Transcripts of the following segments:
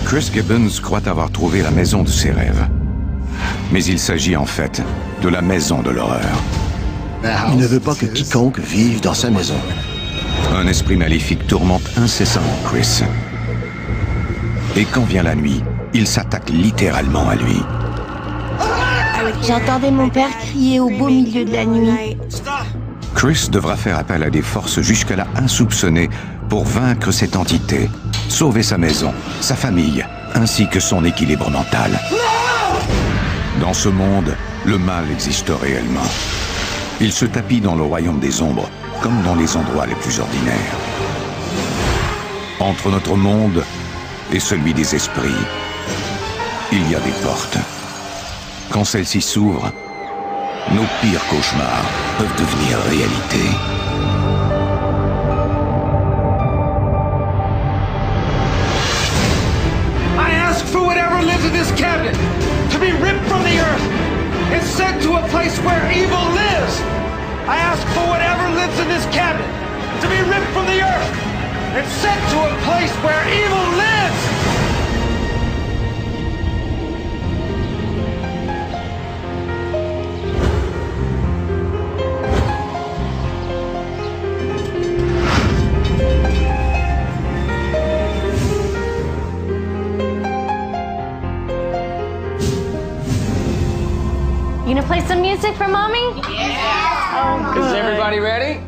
Chris Gibbons croit avoir trouvé la maison de ses rêves. Mais il s'agit en fait de la maison de l'horreur. Il ne veut pas que quiconque vive dans sa maison. Un esprit maléfique tourmente incessamment Chris. Et quand vient la nuit, il s'attaque littéralement à lui. J'entendais mon père crier au beau milieu de la nuit. Chris devra faire appel à des forces jusque-là insoupçonnées pour vaincre cette entité, sauver sa maison, sa famille, ainsi que son équilibre mental. Dans ce monde, le mal existe réellement. Il se tapit dans le royaume des ombres, comme dans les endroits les plus ordinaires. Entre notre monde et celui des esprits, il y a des portes. Quand celles-ci s'ouvrent, nos pires cauchemars peuvent devenir réalité. I ask for whatever lives in this cabinet to be ripped from the earth and sent to a place where evil lives. I ask for whatever lives in this cabinet to be ripped from the earth and sent to a place where evil lives. You gonna play some music for mommy? Yeah. Is everybody ready?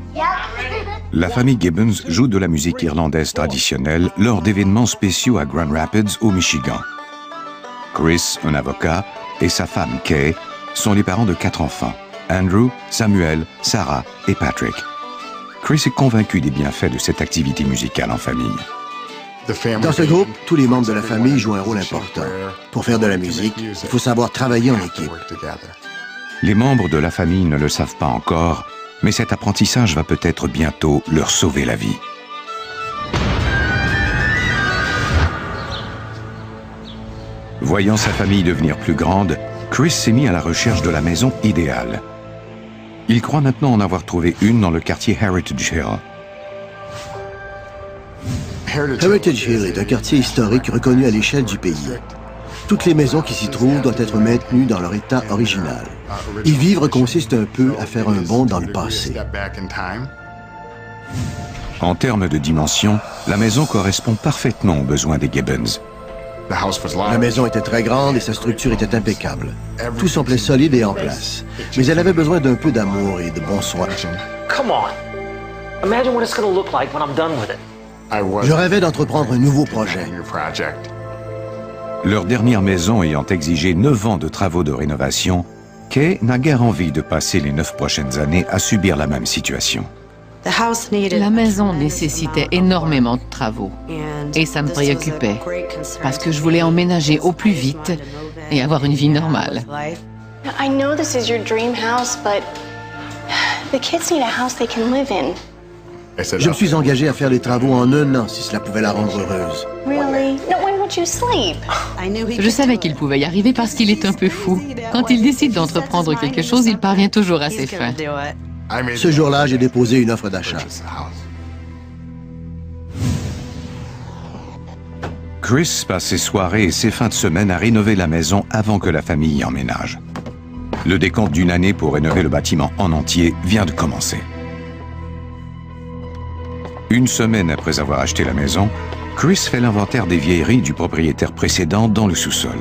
La famille Gibbons joue de la musique irlandaise traditionnelle lors d'événements spéciaux à Grand Rapids, au Michigan. Chris, un avocat, et sa femme Kay sont les parents de 4 enfants: Andrew, Samuel, Sarah et Patrick. Chris est convaincu des bienfaits de cette activité musicale en famille. Dans ce groupe, tous les membres de la famille jouent un rôle important. Pour faire de la musique, il faut savoir travailler en équipe. Les membres de la famille ne le savent pas encore, mais cet apprentissage va peut-être bientôt leur sauver la vie. Voyant sa famille devenir plus grande, Chris s'est mis à la recherche de la maison idéale. Il croit maintenant en avoir trouvé une dans le quartier Heritage Hill. Heritage Hill est un quartier historique reconnu à l'échelle du pays. Toutes les maisons qui s'y trouvent doivent être maintenues dans leur état original. Y vivre consiste un peu à faire un bond dans le passé. En termes de dimension, la maison correspond parfaitement aux besoins des Gibbons. La maison était très grande et sa structure était impeccable. Tout semblait solide et en place. Mais elle avait besoin d'un peu d'amour et de bons soins. Come on. Imagine what it's going to look like when I'm done with it. Je rêvais d'entreprendre un nouveau projet. Leur dernière maison ayant exigé 9 ans de travaux de rénovation, Kay n'a guère envie de passer les 9 prochaines années à subir la même situation. La maison nécessitait énormément de travaux et ça me préoccupait parce que je voulais emménager au plus vite et avoir une vie normale. I know this is your dream house, but the kids need a house they can live in. Je me suis engagé à faire les travaux en 1 an si cela pouvait la rendre heureuse. Really? No, when would you sleep? Je savais qu'il pouvait y arriver parce qu'il est un peu fou. Quand il décide d'entreprendre quelque chose, il parvient toujours à ses fins. Ce jour-là, j'ai déposé une offre d'achat. Chris passe ses soirées et ses fins de semaine à rénover la maison avant que la famille y emménage. Le décompte d'une année pour rénover le bâtiment en entier vient de commencer. Une semaine après avoir acheté la maison, Chris fait l'inventaire des vieilleries du propriétaire précédent dans le sous-sol.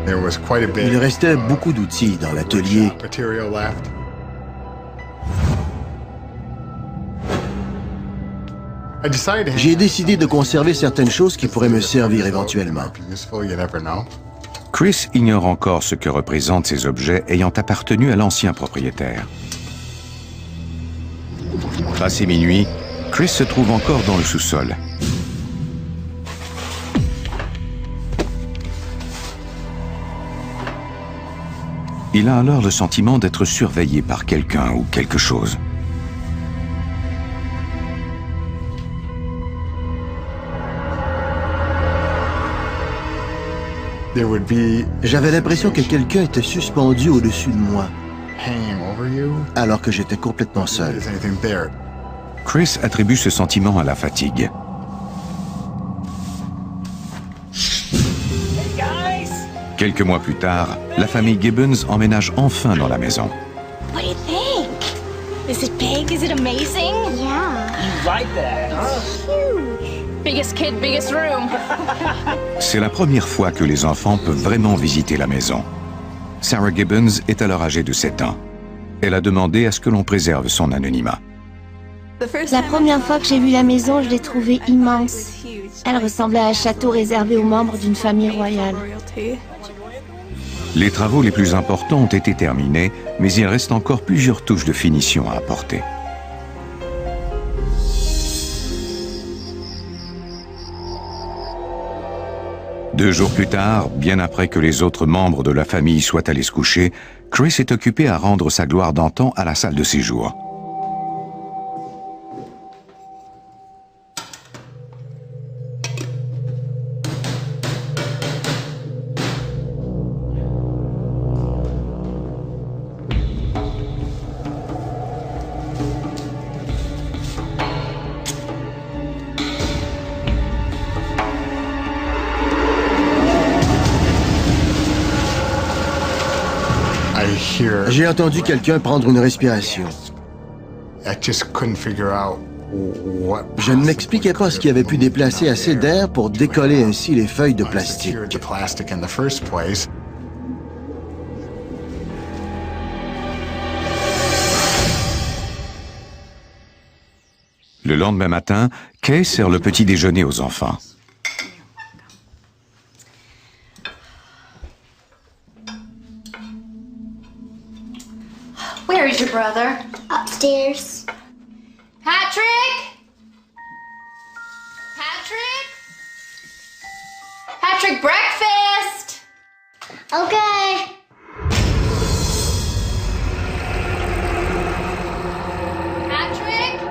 Il restait beaucoup d'outils dans l'atelier. J'ai décidé de conserver certaines choses qui pourraient me servir éventuellement. Chris ignore encore ce que représentent ces objets ayant appartenu à l'ancien propriétaire. Passé minuit, Chris se trouve encore dans le sous-sol. Il a alors le sentiment d'être surveillé par quelqu'un ou quelque chose. J'avais l'impression que quelqu'un était suspendu au-dessus de moi, alors que j'étais complètement seul. Chris attribue ce sentiment à la fatigue. Quelques mois plus tard, la famille Gibbons emménage enfin dans la maison. What do you think? Is it big? Is it amazing? Yeah. You like that, huh? Huge. Biggest kid, biggest room. C'est la première fois que les enfants peuvent vraiment visiter la maison. Sarah Gibbons est alors âgée de 7 ans. Elle a demandé à ce que l'on préserve son anonymat. La première fois que j'ai vu la maison, je l'ai trouvée immense. Elle ressemblait à un château réservé aux membres d'une famille royale. Les travaux les plus importants ont été terminés, mais il reste encore plusieurs touches de finition à apporter. Deux jours plus tard, bien après que les autres membres de la famille soient allés se coucher, Chris est occupé à rendre sa gloire d'antan à la salle de séjour. J'ai entendu quelqu'un prendre une respiration. Je ne m'expliquais pas ce qui avait pu déplacer assez d'air pour décoller ainsi les feuilles de plastique. Le lendemain matin, Kay sert le petit déjeuner aux enfants. Where is your brother? Upstairs. Patrick? Patrick? Patrick, breakfast! Okay. Patrick?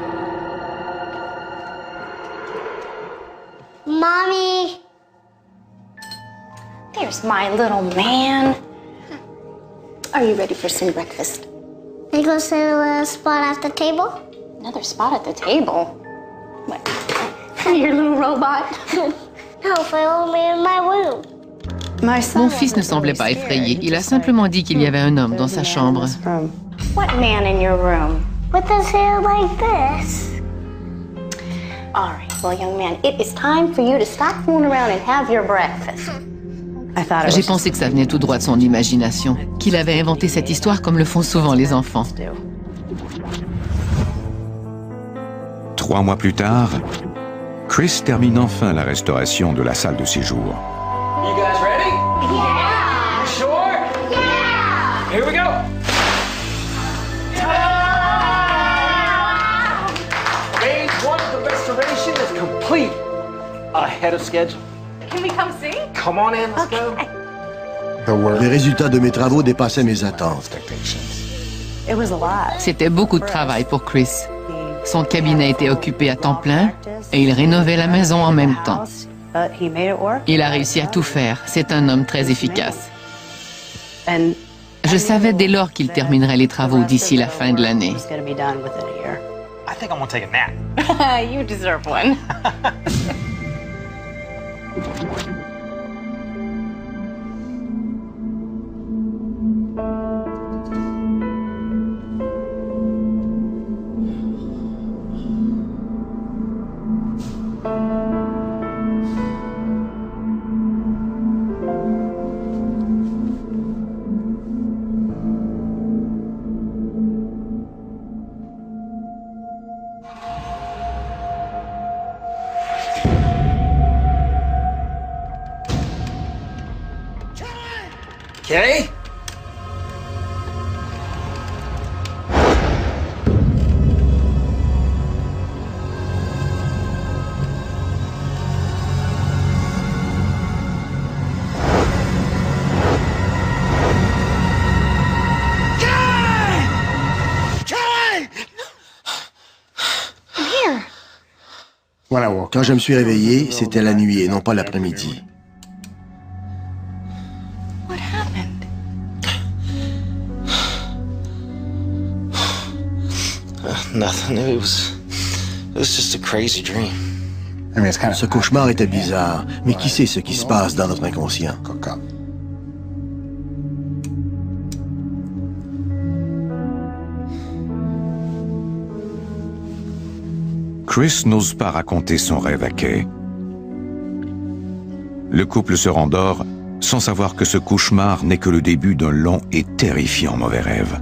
Mommy. There's my little man. Are you ready for some breakfast? They go to a spot at the table? Another spot at the table? What? Your little robot? No, but only in my room. Mon fils ne semblait pas effrayé. Il a simplement dit qu'il y avait un homme dans sa chambre. What man in your room? With his hair like this. All right, well, young man, it is time for you to stop fooling around and have your breakfast. J'ai pensé que ça venait tout droit de son imagination, qu'il avait inventé cette histoire comme le font souvent les enfants. 3 mois plus tard, Chris termine enfin la restauration de la salle de séjour. You guys ready? Yeah! Sure? Yeah! Here we go! Ta-da! Phase 1 of the restoration is complete. Ahead of schedule. Can we come see? Come on in, let's go. Les résultats de mes travaux dépassaient mes attentes. It was a lot. C'était beaucoup de travail pour Chris. Son cabinet était occupé à temps plein et il rénovait la maison en même temps. Il a réussi à tout faire. C'est un homme très efficace. Je savais dès lors qu'il terminerait les travaux d'ici la fin de l'année. I think I'm gonna take a nap. You deserve one. Okay? Quand je me suis réveillé, c'était la nuit et non pas l'après-midi. What happened? Nothing. It was just a crazy dream. Ce cauchemar était bizarre, mais qui sait ce qui se passe dans notre inconscient? Chris n'ose pas raconter son rêve à Kay. Le couple se rendort sans savoir que ce cauchemar n'est que le début d'un long et terrifiant mauvais rêve.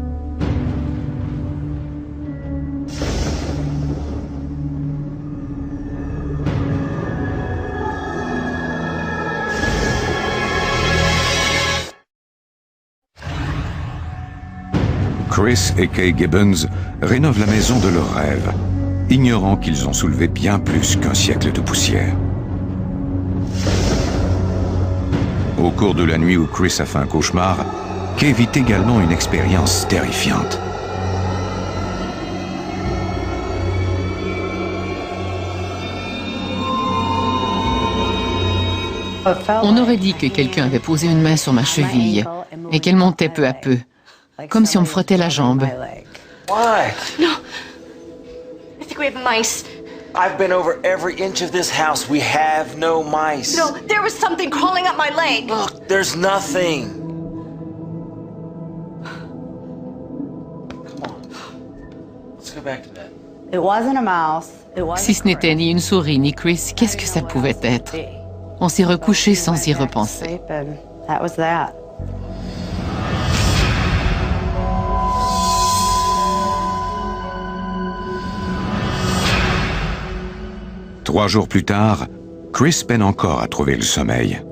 Chris et Kay Gibbons rénovent la maison de leurs rêves, ignorant qu'ils ont soulevé bien plus qu'un siècle de poussière. Au cours de la nuit où Chris a fait un cauchemar, Kay vit également une expérience terrifiante. On aurait dit que quelqu'un avait posé une main sur ma cheville et qu'elle montait peu à peu, comme si on me frottait la jambe. What? No. I think we have mice. I've been over every inch of this house. We have no mice. No, there was something crawling up my leg. Look, there's nothing. Come on. Let's go back to bed. It wasn't a mouse. Si ce n'était ni une souris ni Chris, qu'est-ce que ça pouvait être? On s'est recouché sans y repenser. That was that. Trois jours plus tard, Chris peine encore à trouver le sommeil.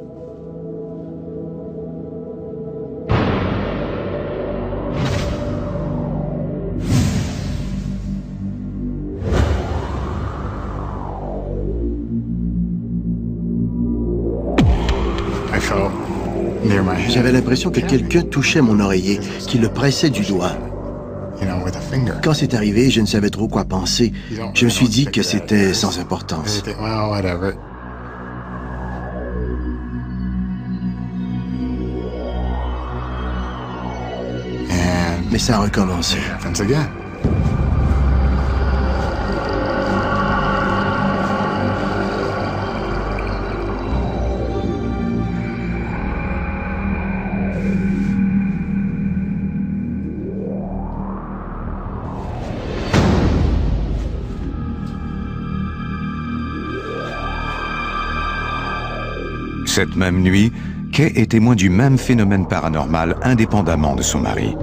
J'avais l'impression que quelqu'un touchait mon oreiller, qui le pressait du doigt. Quand c'est arrivé, je ne savais trop quoi penser. Je me suis dit que c'était sans importance. Mais ça a recommencé. Cette même nuit, Kay est témoin du même phénomène paranormal indépendamment de son mari.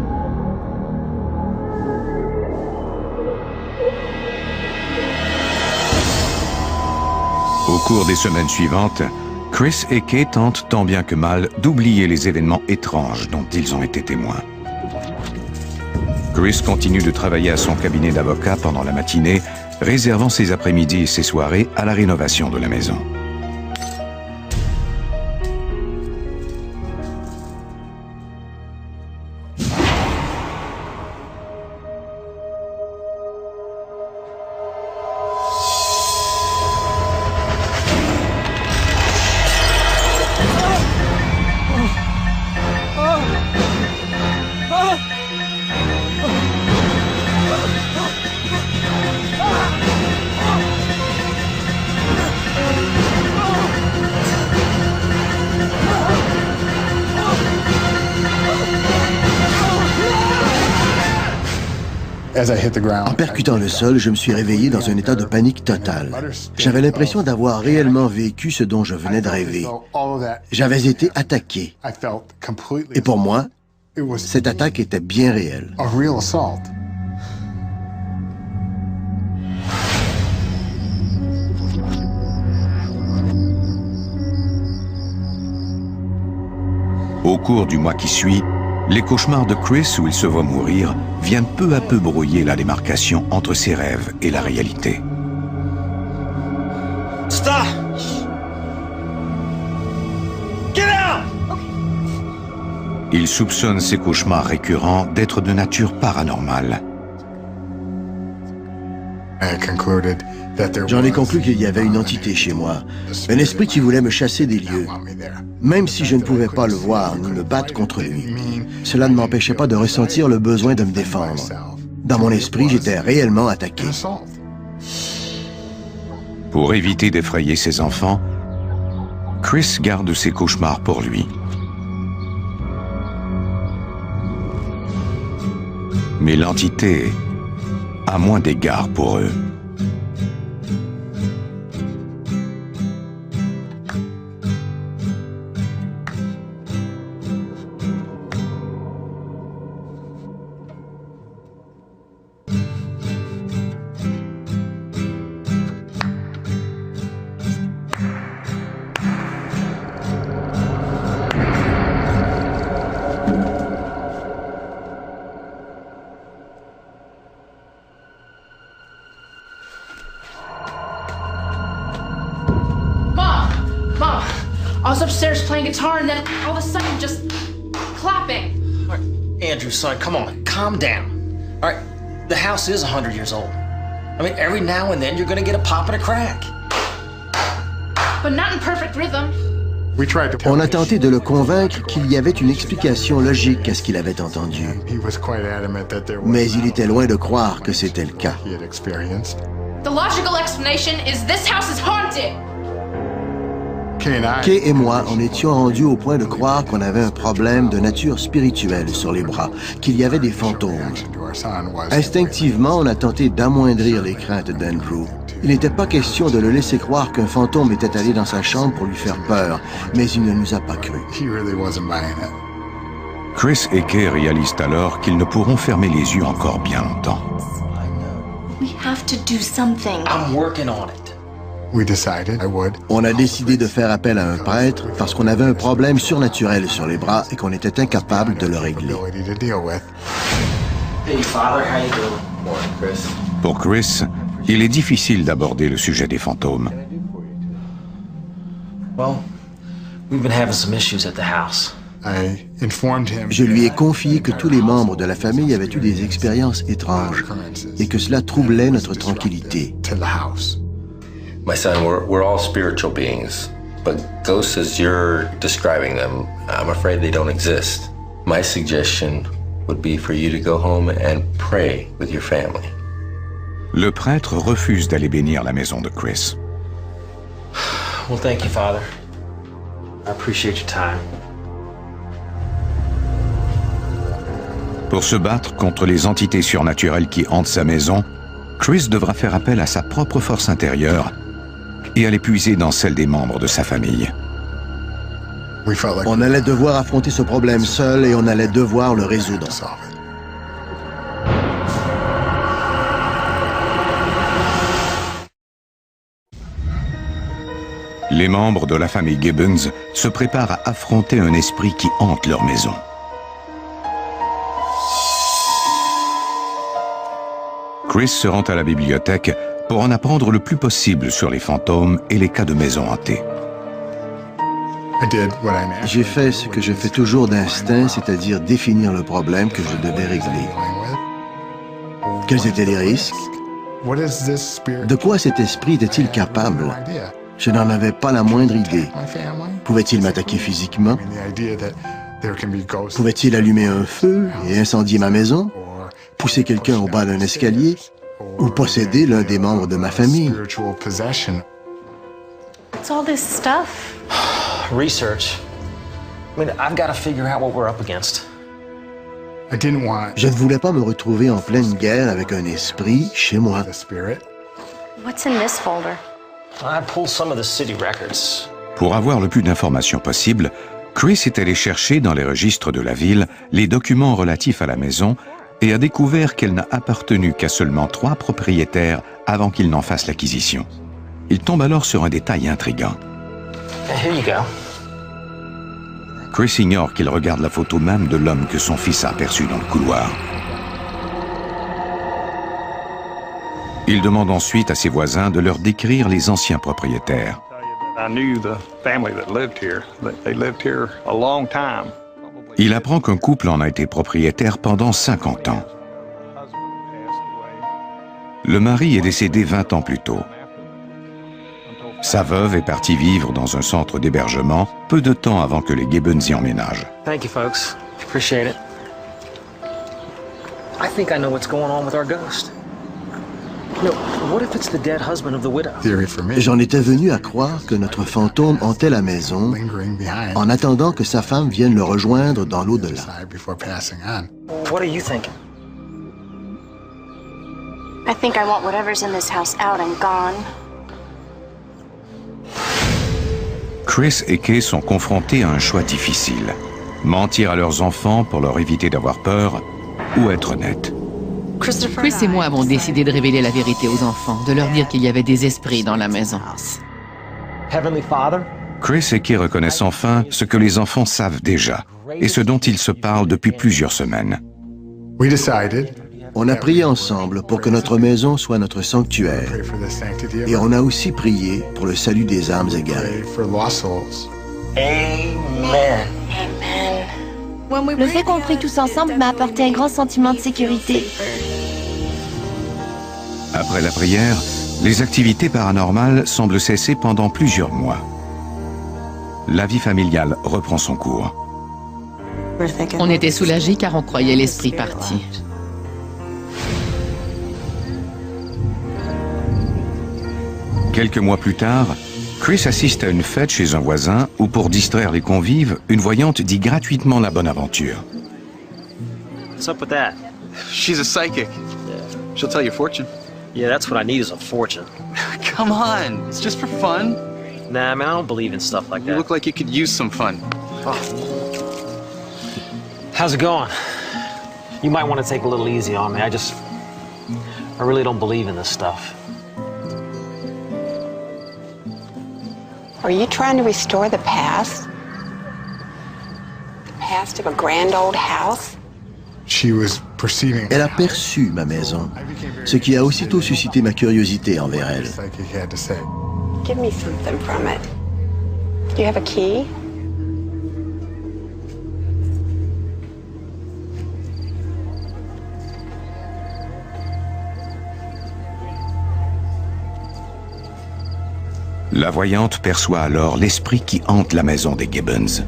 Au cours des semaines suivantes, Chris et Kay tentent tant bien que mal d'oublier les événements étranges dont ils ont été témoins. Chris continue de travailler à son cabinet d'avocat pendant la matinée, réservant ses après-midi et ses soirées à la rénovation de la maison. En percutant le sol, je me suis réveillé dans un état de panique totale. J'avais l'impression d'avoir réellement vécu ce dont je venais de rêver. J'avais été attaqué. Et pour moi, cette attaque était bien réelle. Au cours du mois qui suit, les cauchemars de Chris où il se voit mourir viennent peu à peu brouiller la démarcation entre ses rêves et la réalité. Stop! Get out! Il soupçonne ces cauchemars récurrents d'être de nature paranormale. J'en ai conclu qu'il y avait une entité chez moi, un esprit qui voulait me chasser des lieux. Même si je ne pouvais pas le voir ni me battre contre lui, cela ne m'empêchait pas de ressentir le besoin de me défendre. Dans mon esprit, j'étais réellement attaqué. Pour éviter d'effrayer ses enfants, Chris garde ses cauchemars pour lui. Mais l'entité a moins d'égard pour eux. Mom, I was upstairs playing guitar and then all of a sudden just clapping. All right, Andrew, son, come on, calm down. All right, the house is 100 years old. I mean, every now and then you're gonna get a pop and a crack. But not in perfect rhythm. On a tenté de le convaincre qu'il y avait une explication logique à ce qu'il avait entendu. Mais il était loin de croire que c'était le cas. The logical explanation is this house is haunted. Kay et moi, en étions rendus au point de croire qu'on avait un problème de nature spirituelle sur les bras, qu'il y avait des fantômes. Instinctivement, on a tenté d'amoindrir les craintes d'Andrew. Il n'était pas question de le laisser croire qu'un fantôme était allé dans sa chambre pour lui faire peur, mais il ne nous a pas cru. Chris et Kay réalisent alors qu'ils ne pourront fermer les yeux encore bien longtemps. We have to do something. I'm working on it. On a décidé de faire appel à un prêtre parce qu'on avait un problème surnaturel sur les bras et qu'on était incapable de le régler. Hey, Father, how you doing? Morning, Chris. Pour Chris, il est difficile d'aborder le sujet des fantômes. Well, we've been having some issues at the house. Je lui ai confié que tous les membres de la famille avaient eu des expériences étranges et que cela troublait notre tranquillité. My son, we're all spiritual beings, but ghosts as you're describing them, I'm afraid they don't exist. My suggestion would be for you to go home and pray with your family. Le prêtre refuse d'aller bénir la maison de Chris. Well, thank you, Father. I appreciate your time. Pour se battre contre les entités surnaturelles qui hantent sa maison, Chris devra faire appel à sa propre force intérieure et à l'épuiser dans celle des membres de sa famille. On allait devoir affronter ce problème seul et on allait devoir le résoudre. Les membres de la famille Gibbons se préparent à affronter un esprit qui hante leur maison. Chris se rend à la bibliothèque pour en apprendre le plus possible sur les fantômes et les cas de maisons hantées. J'ai fait ce que je fais toujours d'instinct, c'est-à-dire définir le problème que je devais régler. Quels étaient les risques? De quoi cet esprit était-il capable? Je n'en avais pas la moindre idée. Pouvait-il m'attaquer physiquement? Pouvait-il allumer un feu et incendier ma maison? Pousser quelqu'un au bas d'un escalier? Ou posséder l'un des membres de ma famille? What's all this stuff? Research. I mean, I've got to figure out what we're up against. Je ne voulais pas me retrouver en pleine guerre avec un esprit chez moi. What's in this folder? I pulled some of the city records. Pour avoir le plus d'informations possible, Chris est allé chercher dans les registres de la ville les documents relatifs à la maison et a découvert qu'elle n'a appartenu qu'à seulement 3 propriétaires avant qu'ils n'en fassent l'acquisition. Il tombe alors sur un détail intriguant. Here you go. Chris ignore qu'il regarde la photo même de l'homme que son fils a aperçu dans le couloir. Il demande ensuite à ses voisins de leur décrire les anciens propriétaires. Il apprend qu'un couple en a été propriétaire pendant 50 ans. Le mari est décédé 20 ans plus tôt. Sa veuve est partie vivre dans un centre d'hébergement peu de temps avant que les Gibbons y emménagent. Thank you, folks. Appreciate it. I think I know what's going on with our ghost. No, what if it's the dead husband of the widow? J'en étais venu à croire que notre fantôme hantait la maison en attendant que sa femme vienne le rejoindre dans l'au-delà. What are you thinking? I think I want whatever's in this house out and gone. Chris et Kay sont confrontés à un choix difficile. Mentir à leurs enfants pour leur éviter d'avoir peur ou être honnêtes. Chris et moi avons décidé de révéler la vérité aux enfants, de leur dire qu'il y avait des esprits dans la maison. Heavenly Father? Chris et Kay reconnaissent enfin ce que les enfants savent déjà et ce dont ils se parlent depuis plusieurs semaines. On a prié ensemble pour que notre maison soit notre sanctuaire. Et on a aussi prié pour le salut des âmes égarées. Amen. Le fait qu'on prie tous ensemble m'a apporté un grand sentiment de sécurité. Après la prière, les activités paranormales semblent cesser pendant plusieurs mois. La vie familiale reprend son cours. On était soulagés car on croyait l'esprit parti. Quelques mois plus tard, Chris assiste à une fête chez un voisin où, pour distraire les convives, une voyante dit gratuitement la bonne aventure. What's up with that? She's a psychic. She'll tell you a fortune. Yeah, that's what I need is a fortune. Come on, it's just for fun. Nah, man, I don't believe in stuff like that. You look like you could use some fun. Oh. How's it going? You might want to take a little easy on me. I really don't believe in this stuff. Are you trying to restore the past? The past of a grand old house? Elle a perçu ma maison, ce qui a aussitôt suscité ma curiosité envers elle. Give me something from it. Do you have a key? La voyante perçoit alors l'esprit qui hante la maison des Gibbons.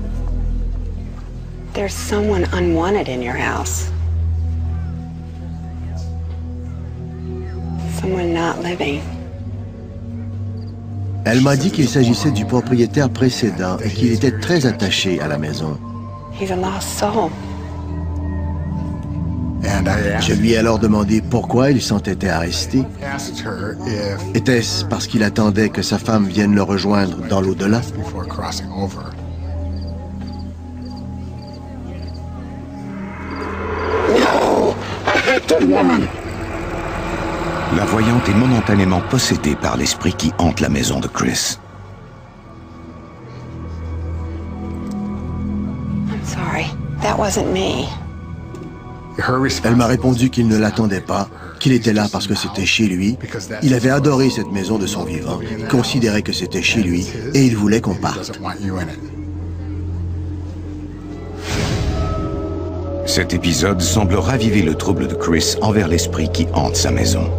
There's someone unwanted in your house. Someone not living. Elle m'a dit qu'il s'agissait du propriétaire précédent et qu'il était très attaché à la maison. He's a lost soul. Je lui ai alors demandé pourquoi il s'entêtait à rester. Était-ce parce qu'il attendait que sa femme vienne le rejoindre dans l'au-delà? La voyante est momentanément possédée par l'esprit qui hante la maison de Chris. I'm sorry, that wasn't me. Elle m'a répondu qu'il ne l'attendait pas, qu'il était là parce que c'était chez lui. Il avait adoré cette maison de son vivant, il considérait que c'était chez lui et il voulait qu'on parte. Cet épisode semble raviver le trouble de Chris envers l'esprit qui hante sa maison.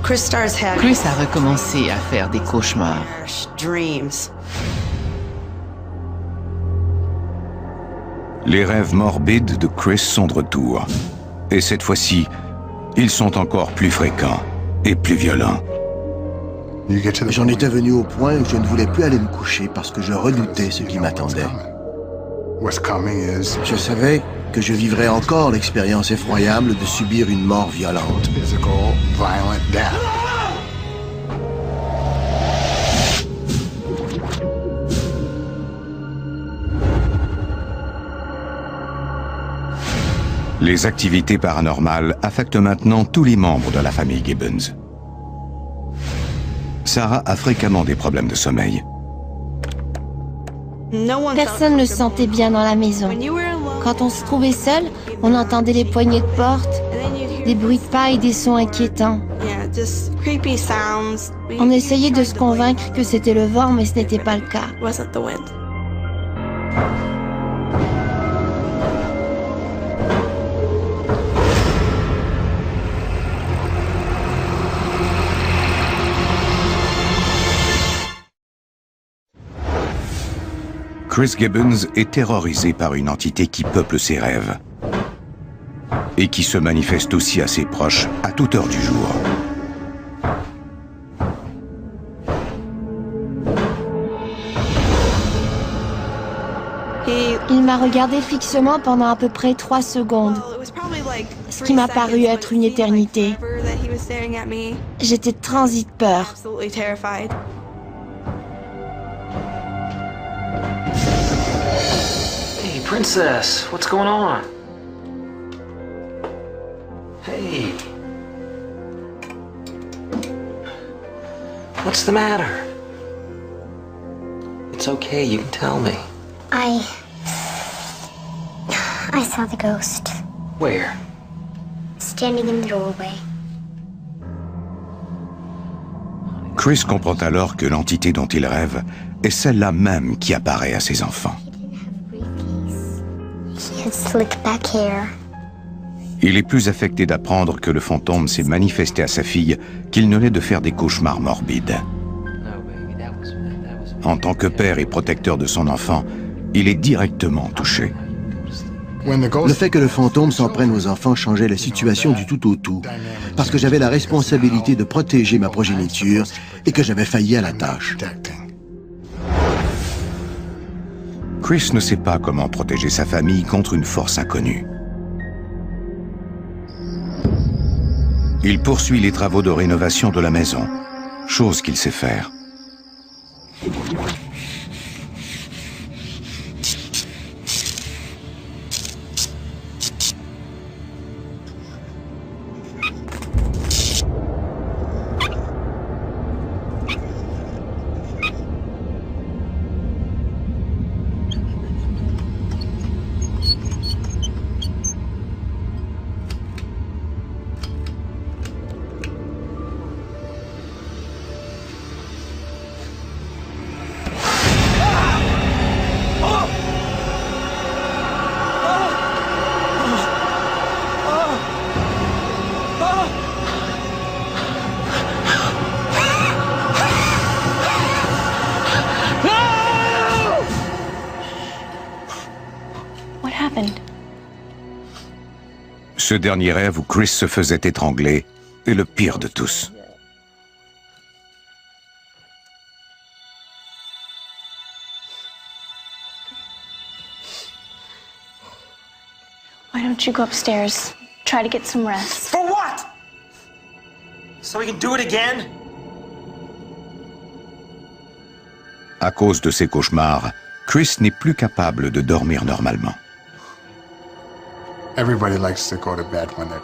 Chris a recommencé à faire des cauchemars. Les rêves morbides de Chris sont de retour. Et cette fois-ci, ils sont encore plus fréquents et plus violents. J'en étais venu au point où je ne voulais plus aller me coucher parce que je redoutais ce qui m'attendait. Je savais que je vivrais encore l'expérience effroyable de subir une mort violente. Les activités paranormales affectent maintenant tous les membres de la famille Gibbons. Sarah a fréquemment des problèmes de sommeil. Personne ne se sentait bien dans la maison. Quand on se trouvait seul, on entendait les poignées de porte, des bruits de pas et des sons inquiétants. On essayait de se convaincre que c'était le vent, mais ce n'était pas le cas. Chris Gibbons est terrorisé par une entité qui peuple ses rêves et qui se manifeste aussi à ses proches à toute heure du jour. Il m'a regardé fixement pendant à peu près 3 secondes, ce qui m'a paru être une éternité. J'étais transie de peur. Hey, princess, what's going on? Hey. What's the matter? It's okay, you can tell me. I saw the ghost. Where? Standing in the doorway. Chris comprend alors que l'entité dont il rêve est celle-là même qui apparaît à ses enfants. He had slick back hair. Il est plus affecté d'apprendre que le fantôme s'est manifesté à sa fille qu'il ne l'est de faire des cauchemars morbides. En tant que père et protecteur de son enfant, il est directement touché. Le fait que le fantôme s'en prenne aux enfants changeait la situation du tout au tout, parce que j'avais la responsabilité de protéger ma progéniture et que j'avais failli à la tâche. Chris ne sait pas comment protéger sa famille contre une force inconnue. Il poursuit les travaux de rénovation de la maison, chose qu'il sait faire. Ce dernier rêve où Chris se faisait étrangler est le pire de tous. Why don't you go upstairs? Try to get some rest. For what? So we can do it again? À cause de ses cauchemars, Chris n'est plus capable de dormir normalement.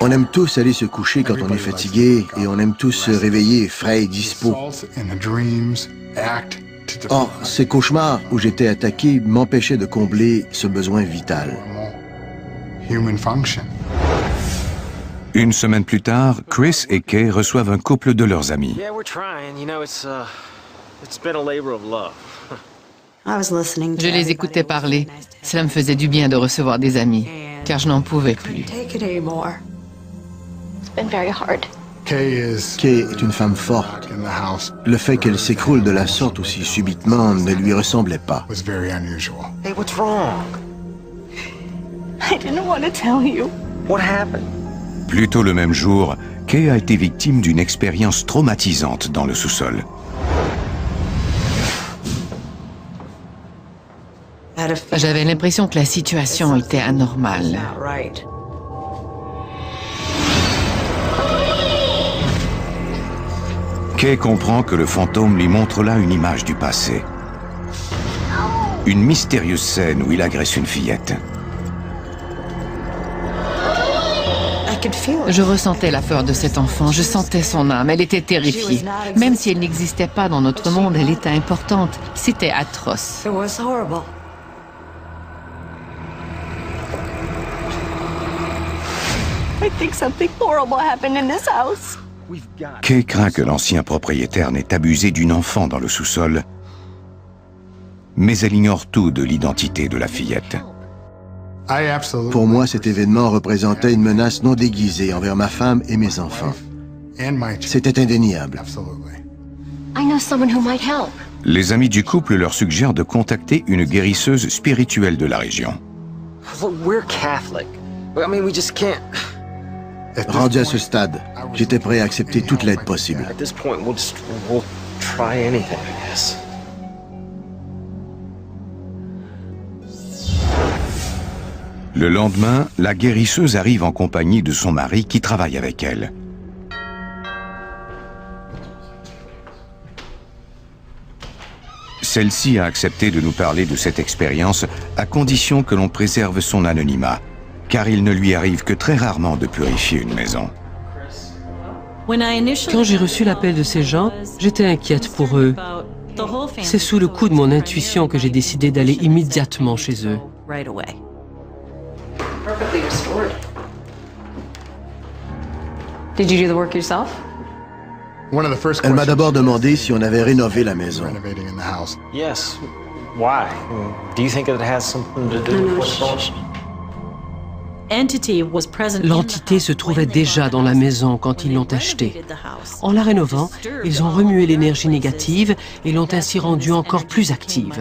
On aime tous aller se coucher quand on est fatigué et on aime tous se réveiller frais et dispo. Or, ces cauchemars où j'étais attaqué m'empêchaient de combler ce besoin vital. Une semaine plus tard, Chris et Kay reçoivent un couple de leurs amis. Je les écoutais parler. Cela me faisait du bien de recevoir des amis, car je n'en pouvais plus. Kay est une femme forte. Le fait qu'elle s'écroule de la sorte aussi subitement ne lui ressemblait pas. Hey, what's wrong? I didn't want to tell you. What happened? Plus tôt le même jour, Kay a été victime d'une expérience traumatisante dans le sous-sol. J'avais l'impression que la situation était anormale. Kay comprend que le fantôme lui montre là une image du passé. Une mystérieuse scène où il agresse une fillette. Je ressentais la peur de cet enfant, je sentais son âme, elle était terrifiée. Même si elle n'existait pas dans notre monde, elle était importante. C'était atroce. I think something horrible happened in this house. Kay craint que l'ancien propriétaire n'ait abusé d'une enfant dans le sous-sol, mais elle ignore tout de l'identité de la fillette. Pour moi, cet événement représentait une menace non déguisée envers ma femme et mes enfants. C'était indéniable. I know someone who might help. Les amis du couple leur suggèrent de contacter une guérisseuse spirituelle de la région. Look, we're Catholic. I mean, we just can't. Rendu à ce stade, j'étais prêt à accepter toute l'aide possible. At this point, we'll try anything, I guess. Le lendemain, la guérisseuse arrive en compagnie de son mari qui travaille avec elle. Celle-ci a accepté de nous parler de cette expérience à condition que l'on préserve son anonymat, car il ne lui arrive que très rarement de purifier une maison. Quand j'ai reçu l'appel de ces gens, j'étais inquiète pour eux. C'est sous le coup de mon intuition que j'ai décidé d'aller immédiatement chez eux. Lord. Did you do the work yourself? Elle m'a d'abord demandé si on avait rénové la maison. Yes. Why? Do you think it has something to do with what's going on? L'entité se trouvait déjà dans la maison quand ils l'ont achetée. En la rénovant, ils ont remué l'énergie négative et l'ont ainsi rendue encore plus active.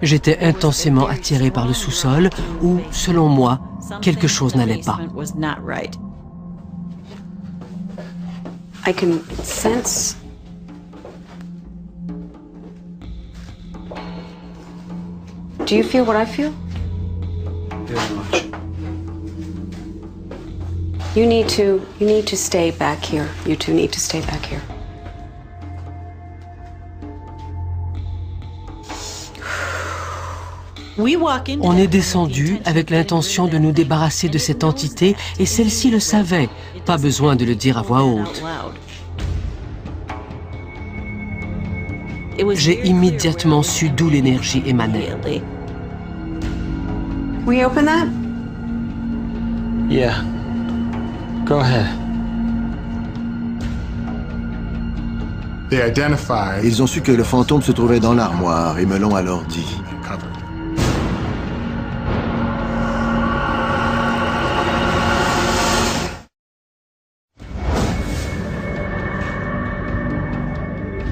J'étais intensément attiré par le sous-sol où, selon moi, quelque chose n'allait pas. I can sense Do you feel what I feel? Very much. You need to stay back here. You two need to stay back here. On est descendu avec l'intention de nous débarrasser de cette entité et celle-ci le savait. Pas besoin de le dire à voix haute. J'ai immédiatement su d'où l'énergie émanait. We open that? Yeah. Go ahead. Ils ont su que le fantôme se trouvait dans l'armoire et me l'ont alors dit.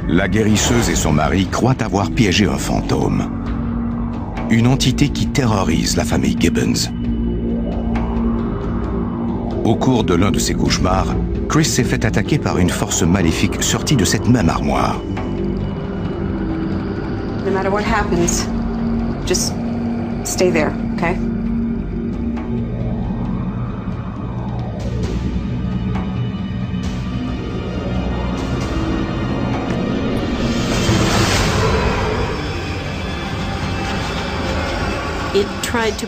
La guérisseuse et son mari croient avoir piégé un fantôme. Une entité qui terrorise la famille Gibbons. Au cours de l'un de ses cauchemars, Chris s'est fait attaquer par une force maléfique sortie de cette même armoire. No matter what happens, just stay there, okay?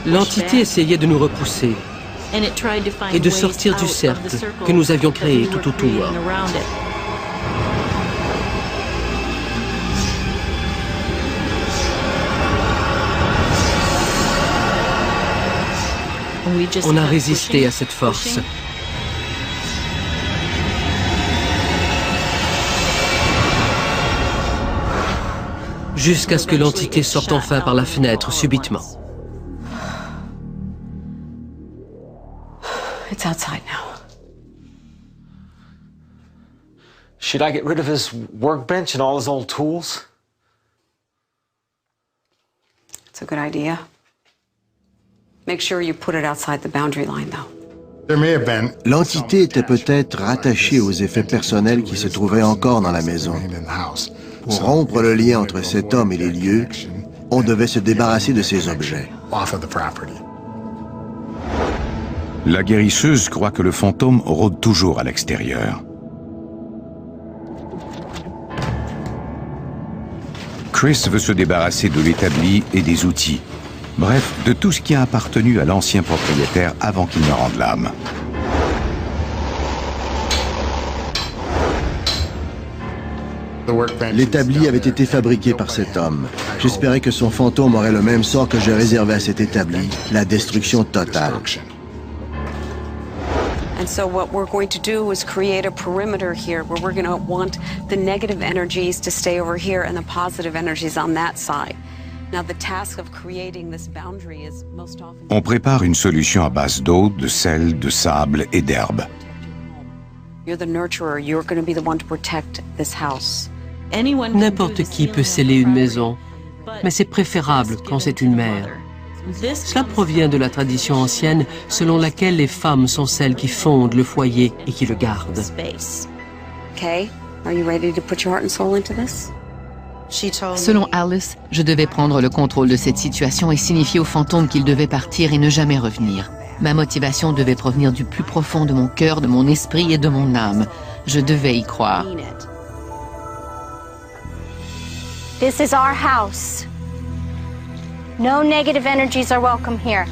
L'entité essayait de nous repousser et de sortir du cercle que nous avions créé tout autour. On a résisté à cette force. Jusqu'à ce que l'entité sorte enfin par la fenêtre subitement. It's outside now. Should I get rid of his workbench and all his old tools? It's a good idea. Make sure you put it outside the boundary line, though. L'entité était peut-être rattachée aux effets personnels qui se trouvaient encore dans la maison. Pour rompre le lien entre cet homme et les lieux, on devait se débarrasser de ces objets. La guérisseuse croit que le fantôme rôde toujours à l'extérieur. Chris veut se débarrasser de l'établi et des outils. Bref, de tout ce qui a appartenu à l'ancien propriétaire avant qu'il ne rende l'âme. L'établi avait été fabriqué par cet homme. J'espérais que son fantôme aurait le même sort que je réservais à cet établi, la destruction totale. And so what we're going to do is create a perimeter here where we're going to want the negative energies to stay over here and the positive energies on that side. Now the task of creating this boundary is most often... On prépare une solution à base d'eau, de sel, de sable et d'herbe. You're the nurturer. You're going to be the one to protect this house. N'importe qui peut sceller une maison, mais c'est préférable quand c'est une mère. Cela provient de la tradition ancienne selon laquelle les femmes sont celles qui fondent le foyer et qui le gardent. Okay, are you ready to put your heart and soul into this? Selon Alice, je devais prendre le contrôle de cette situation et signifier au fantôme qu'il devait partir et ne jamais revenir. Ma motivation devait provenir du plus profond de mon cœur, de mon esprit et de mon âme. Je devais y croire. This is our house. No negative energies are welcome here.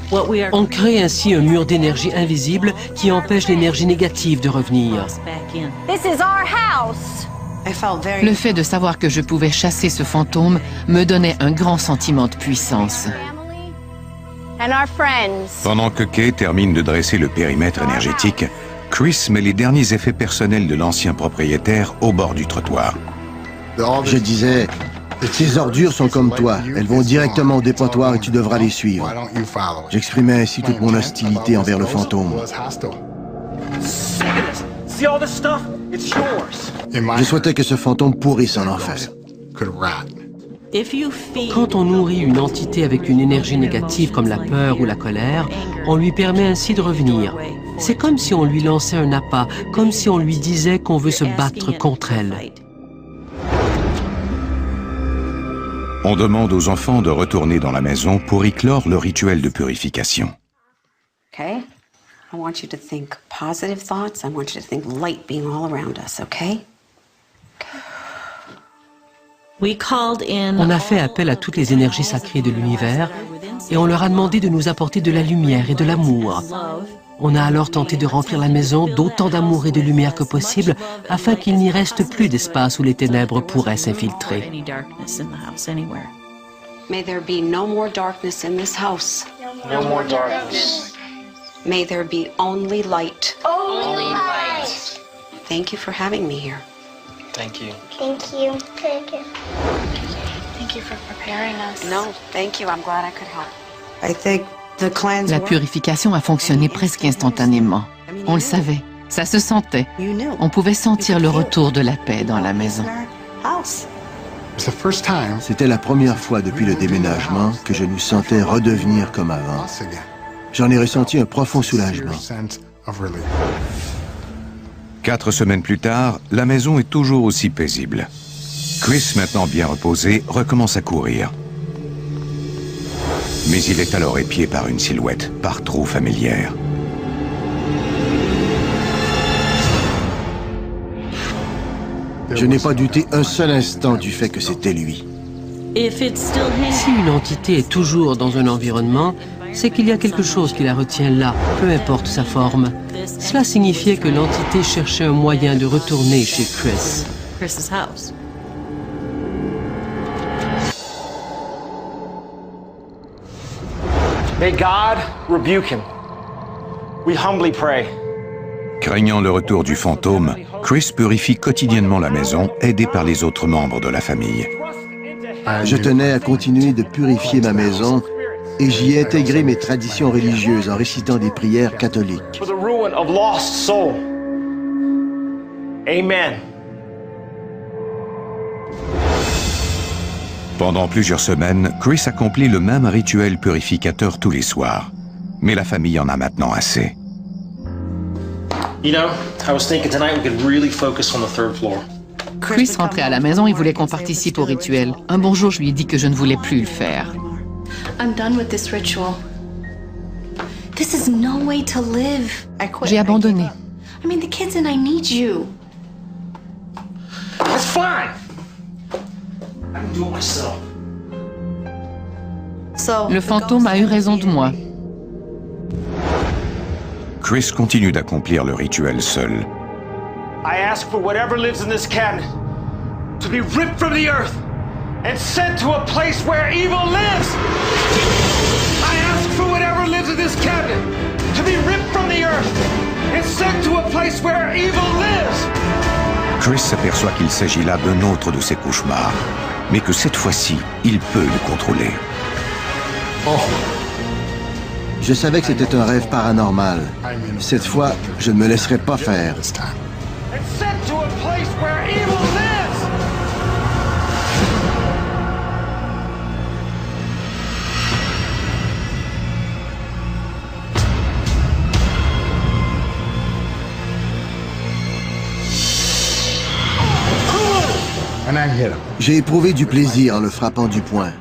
On crée ainsi un mur d'énergie invisible qui empêche l'énergie négative de revenir. This is our house. Le fait de savoir que je pouvais chasser ce fantôme me donnait un grand sentiment de puissance. And our friends. Pendant que Kay termine de dresser le périmètre énergétique, Chris met les derniers effets personnels de l'ancien propriétaire au bord du trottoir. Je disais, ces ordures sont comme toi. Elles vont directement au dépotoir et tu devras les suivre. J'exprimais ainsi toute mon hostilité envers le fantôme. Je souhaitais que ce fantôme pourrisse en enfer. Quand on nourrit une entité avec une énergie négative comme la peur ou la colère, on lui permet ainsi de revenir. C'est comme si on lui lançait un appât, comme si on lui disait qu'on veut se battre contre elle. On demande aux enfants de retourner dans la maison pour y clore le rituel de purification. Okay? I want you to think positive thoughts. I want you to think light being all around us, okay? On a fait appel à toutes les énergies sacrées de l'univers et on leur a demandé de nous apporter de la lumière et de l'amour. On a alors tenté de remplir la maison d'autant d'amour et de lumière que possible afin qu'il n'y reste plus d'espace où les ténèbres pourraient s'infiltrer. May there be no more darkness in this house. No more darkness. May there be only light. Only light. Thank you for having me here. Thank you. Thank you. Thank you. Thank you for preparing us. No, thank you. I'm glad I could help. I think the cleanse. La purification a fonctionné presque instantanément. On le savait, ça se sentait. On pouvait sentir le retour de la paix dans la maison. C'était la première fois depuis le déménagement que je nous sentais redevenir comme avant. J'en ai ressenti un profond soulagement. 4 semaines plus tard, la maison est toujours aussi paisible. Chris, maintenant bien reposé, recommence à courir. Mais il est alors épié par une silhouette par trop familière. Je n'ai pas douté un seul instant du fait que c'était lui. Si une entité est toujours dans un environnement, c'est qu'il y a quelque chose qui la retient là, peu importe sa forme. Cela signifiait que l'entité cherchait un moyen de retourner chez Chris. May God rebuke him. We humbly pray. Craignant le retour du fantôme, Chris purifie quotidiennement la maison, aidé par les autres membres de la famille. Je tenais à continuer de purifier ma maison et j'y ai intégré mes traditions religieuses en récitant des prières catholiques. For the ruin of lost soul. Amen. Pendant plusieurs semaines, Chris accomplit le même rituel purificateur tous les soirs. Mais la famille en a maintenant assez. You know, I was thinking tonight we could really focus on the 3rd floor. Chris rentrait à la maison et voulait qu'on participe au rituel. Un bon jour, je lui ai dit que je ne voulais plus le faire. I'm done with this ritual. This is no way to live. J'ai abandonné. I mean, the kids and I need you. That's fine. I can do it myself. Le fantôme a eu raison de moi. Chris continue d'accomplir le rituel seul. I ask for whatever lives in this cabinet to be ripped from the earth and sent to a place where evil lives. I ask for whatever lives in this cabinet to be ripped from the earth and sent to a place where evil lives. Chris s'aperçoit qu'il s'agit là d'un autre de ses cauchemars, mais que cette fois-ci, il peut le contrôler. Je savais que c'était un rêve paranormal. Cette fois, je ne me laisserai pas faire. And sent to a place where evil lives. J'ai éprouvé du plaisir en le frappant du poing.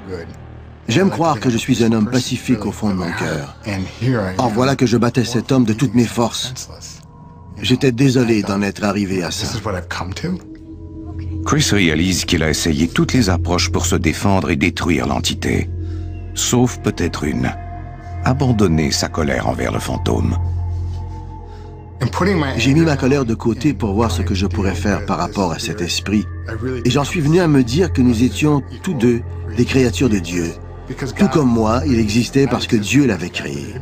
J'aime croire que je suis un homme pacifique au fond de mon cœur. Or voilà que je battais cet homme de toutes mes forces. J'étais désolé d'en être arrivé à ça. Chris réalise qu'il a essayé toutes les approches pour se défendre et détruire l'entité. Sauf peut-être une. Abandonner sa colère envers le fantôme. J'ai mis ma colère de côté pour voir ce que je pourrais faire par rapport à cet esprit. Et j'en suis venu à me dire que nous étions tous deux des créatures de Dieu. Tout comme moi, il existait parce que Dieu l'avait créé.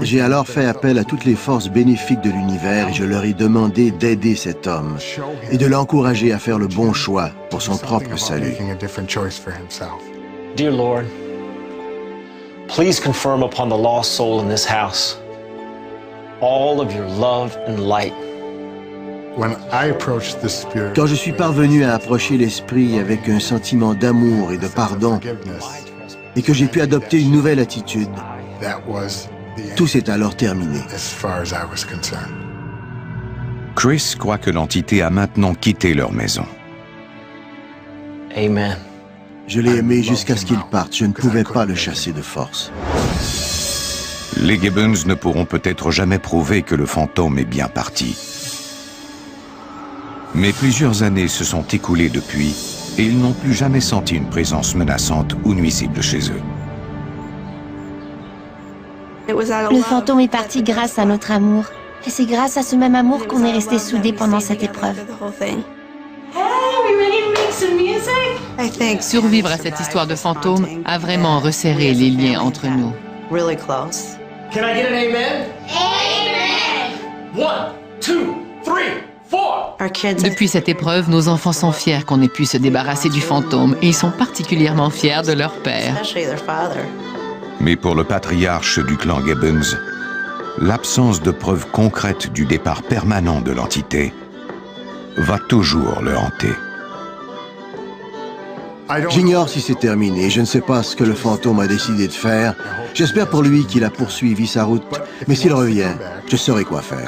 J'ai alors fait appel à toutes les forces bénéfiques de l'univers et je leur ai demandé d'aider cet homme et de l'encourager à faire le bon choix pour son propre salut. Dear Lord, please confirm upon the lost soul in this house all of your love and light. Quand je suis parvenu à approcher l'esprit avec un sentiment d'amour et de pardon et que j'ai pu adopter une nouvelle attitude, tout s'est alors terminé. Chris croit que l'entité a maintenant quitté leur maison. Amen. Je l'ai aimé jusqu'à ce qu'il parte. Je ne pouvais pas le chasser de force. Les Gibbons ne pourront peut-être jamais prouver que le fantôme est bien parti. Mais plusieurs années se sont écoulées depuis et ils n'ont plus jamais senti une présence menaçante ou nuisible chez eux. Le fantôme est parti grâce à notre amour. Et c'est grâce à ce même amour qu'on est restés soudés pendant cette épreuve. Survivre à cette histoire de fantôme a vraiment resserré les liens entre nous. Really close. Can I get an amen? Amen! 1, 2, 3, 4. Depuis cette épreuve, nos enfants sont fiers qu'on ait pu se débarrasser du fantôme et ils sont particulièrement fiers de leur père. Mais pour le patriarche du clan Gibbons, l'absence de preuves concrètes du départ permanent de l'entité va toujours le hanter. J'ignore si c'est terminé. Je ne sais pas ce que le fantôme a décidé de faire. J'espère pour lui qu'il a poursuivi sa route. Mais s'il revient, je saurai quoi faire.